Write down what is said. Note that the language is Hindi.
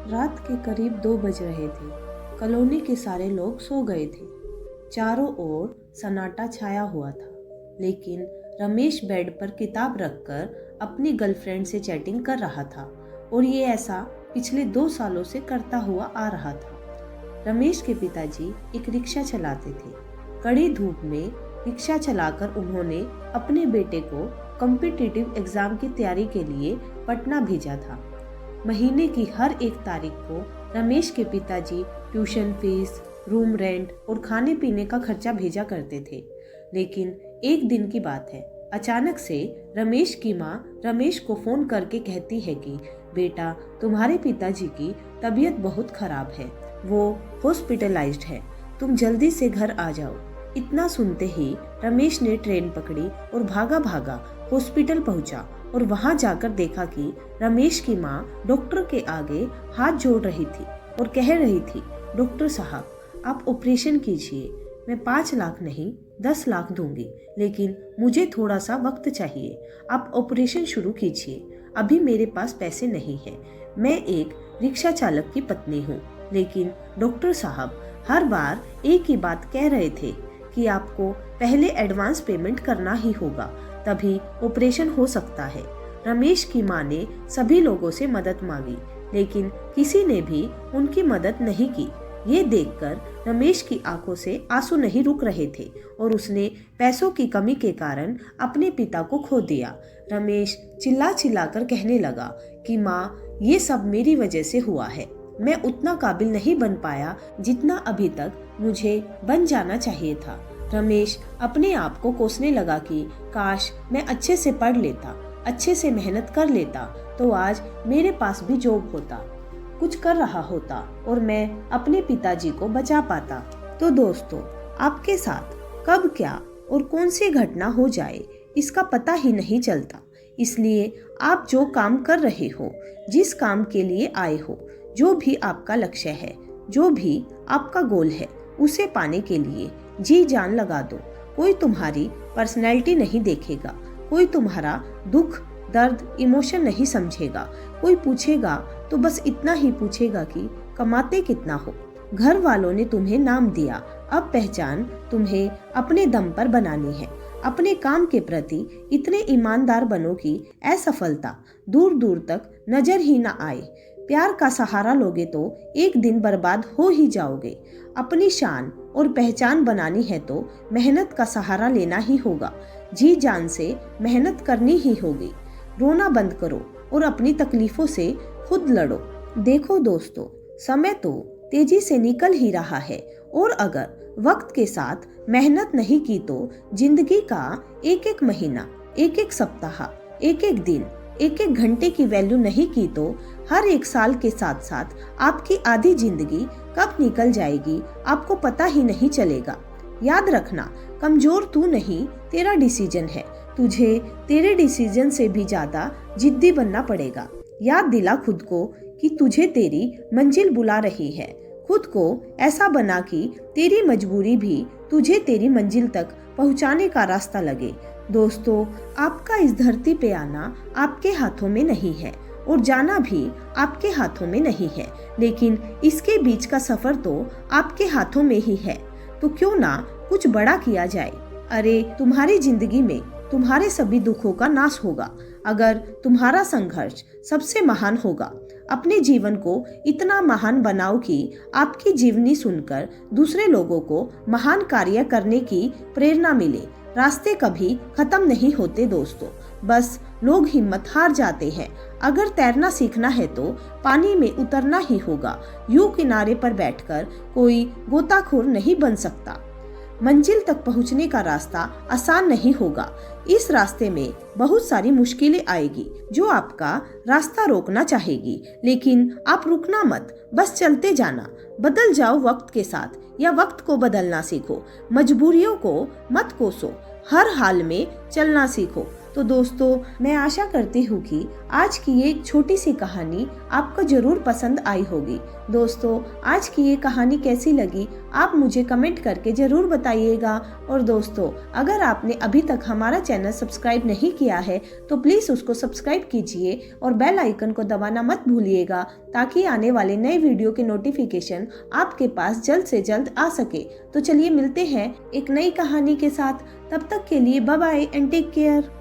रात के करीब 2 बज रहे थे। कॉलोनी के सारे लोग सो गए थे। चारों ओर सन्नाटा छाया हुआ था, लेकिन रमेश बेड पर किताब रखकर अपनी गर्लफ्रेंड से चैटिंग कर रहा था और ये ऐसा पिछले 2 सालों से करता हुआ आ रहा था। रमेश के पिताजी एक रिक्शा चलाते थे। कड़ी धूप में रिक्शा चलाकर उन्होंने अपने बेटे को कॉम्पिटिटिव एग्जाम की तैयारी के लिए पटना भेजा था। महीने की हर एक तारीख को रमेश के पिताजी ट्यूशन फीस, रूम रेंट और खाने पीने का खर्चा भेजा करते थे। लेकिन एक दिन की बात है, अचानक से रमेश की माँ रमेश को फोन करके कहती है कि बेटा, तुम्हारे पिताजी की तबीयत बहुत खराब है, वो हॉस्पिटलाइज्ड है, तुम जल्दी से घर आ जाओ। इतना सुनते ही रमेश ने ट्रेन पकड़ी और भागा भागा हॉस्पिटल पहुंचा और वहां जाकर देखा कि रमेश की माँ डॉक्टर के आगे हाथ जोड़ रही थी और कह रही थी, डॉक्टर साहब, आप ऑपरेशन कीजिए, मैं 5 लाख नहीं 10 लाख दूंगी, लेकिन मुझे थोड़ा सा वक्त चाहिए। आप ऑपरेशन शुरू कीजिए, अभी मेरे पास पैसे नहीं है। मैं एक रिक्शा चालक की पत्नी हूँ, लेकिन डॉक्टर साहब हर बार एक ही बात कह रहे थे कि आपको पहले एडवांस पेमेंट करना ही होगा, तभी ऑपरेशन हो सकता है। रमेश की मां ने सभी लोगों से मदद मांगी, लेकिन किसी ने भी उनकी मदद नहीं की। ये देखकर रमेश की आंखों से आंसू नहीं रुक रहे थे और उसने पैसों की कमी के कारण अपने पिता को खो दिया। रमेश चिल्ला चिल्ला कर कहने लगा कि माँ, ये सब मेरी वजह से हुआ है। मैं उतना काबिल नहीं बन पाया जितना अभी तक मुझे बन जाना चाहिए था। रमेश अपने आप को कोसने लगा कि काश मैं अच्छे से पढ़ लेता, अच्छे से मेहनत कर लेता, तो आज मेरे पास भी जॉब होता, कुछ कर रहा होता और मैं अपने पिताजी को बचा पाता। तो दोस्तों, आपके साथ कब क्या और कौन सी घटना हो जाए इसका पता ही नहीं चलता। इसलिए आप जो काम कर रहे हो, जिस काम के लिए आए हो, जो भी आपका लक्ष्य है, जो भी आपका गोल है, उसे पाने के लिए जी जान लगा दो। कोई तुम्हारी पर्सनैलिटी नहीं देखेगा, कोई तुम्हारा दुख दर्द इमोशन नहीं समझेगा। कोई पूछेगा तो बस इतना ही पूछेगा कि कमाते कितना हो। घर वालों ने तुम्हें नाम दिया, अब पहचान तुम्हें अपने दम पर बनानी है। अपने काम के प्रति इतने ईमानदार बनो कि असफलता दूर दूर तक नजर ही ना आए। प्यार का सहारा लोगे तो एक दिन बर्बाद हो ही जाओगे। अपनी शान और पहचान बनानी है तो मेहनत का सहारा लेना ही होगा। जी जान से मेहनत करनी ही होगी। रोना बंद करो और अपनी तकलीफों से खुद लड़ो। देखो दोस्तों, समय तो तेजी से निकल ही रहा है और अगर वक्त के साथ मेहनत नहीं की तो जिंदगी का एक एक महीना, एक एक सप्ताह, एक एक दिन, एक एक घंटे की वैल्यू नहीं की तो हर एक साल के साथ साथ आपकी आधी जिंदगी कब निकल जाएगी आपको पता ही नहीं चलेगा। याद रखना, कमजोर तू नहीं, तेरा डिसीजन है। तुझे तेरे डिसीजन से भी ज्यादा जिद्दी बनना पड़ेगा। याद दिला खुद को कि तुझे तेरी मंजिल बुला रही है। खुद को ऐसा बना कि तेरी मजबूरी भी तुझे तेरी मंजिल तक पहुंचाने का रास्ता लगे। दोस्तों, आपका इस धरती पे आना आपके हाथों में नहीं है और जाना भी आपके हाथों में नहीं है, लेकिन इसके बीच का सफर तो आपके हाथों में ही है। तो क्यों ना कुछ बड़ा किया जाए। अरे, तुम्हारी जिंदगी में तुम्हारे सभी दुखों का नाश होगा अगर तुम्हारा संघर्ष सबसे महान होगा। अपने जीवन को इतना महान बनाओ कि आपकी जीवनी सुनकर दूसरे लोगों को महान कार्य करने की प्रेरणा मिले। रास्ते कभी खत्म नहीं होते दोस्तों, बस लोग हिम्मत हार जाते हैं। अगर तैरना सीखना है तो पानी में उतरना ही होगा। यूं किनारे पर बैठकर कोई गोताखोर नहीं बन सकता। मंजिल तक पहुंचने का रास्ता आसान नहीं होगा। इस रास्ते में बहुत सारी मुश्किलें आएगी जो आपका रास्ता रोकना चाहेगी, लेकिन आप रुकना मत, बस चलते जाना। बदल जाओ वक्त के साथ या वक्त को बदलना सीखो। मजबूरियों को मत कोसो, हर हाल में चलना सीखो। तो दोस्तों, मैं आशा करती हूँ कि आज की ये एक छोटी सी कहानी आपको जरूर पसंद आई होगी। दोस्तों, आज की ये कहानी कैसी लगी आप मुझे कमेंट करके जरूर बताइएगा। और दोस्तों, अगर आपने अभी तक हमारा चैनल सब्सक्राइब नहीं किया है तो प्लीज़ उसको सब्सक्राइब कीजिए और बेल आइकन को दबाना मत भूलिएगा, ताकि आने वाले नए वीडियो के नोटिफिकेशन आपके पास जल्द से जल्द आ सके। तो चलिए मिलते हैं एक नई कहानी के साथ। तब तक के लिए bye bye and take care.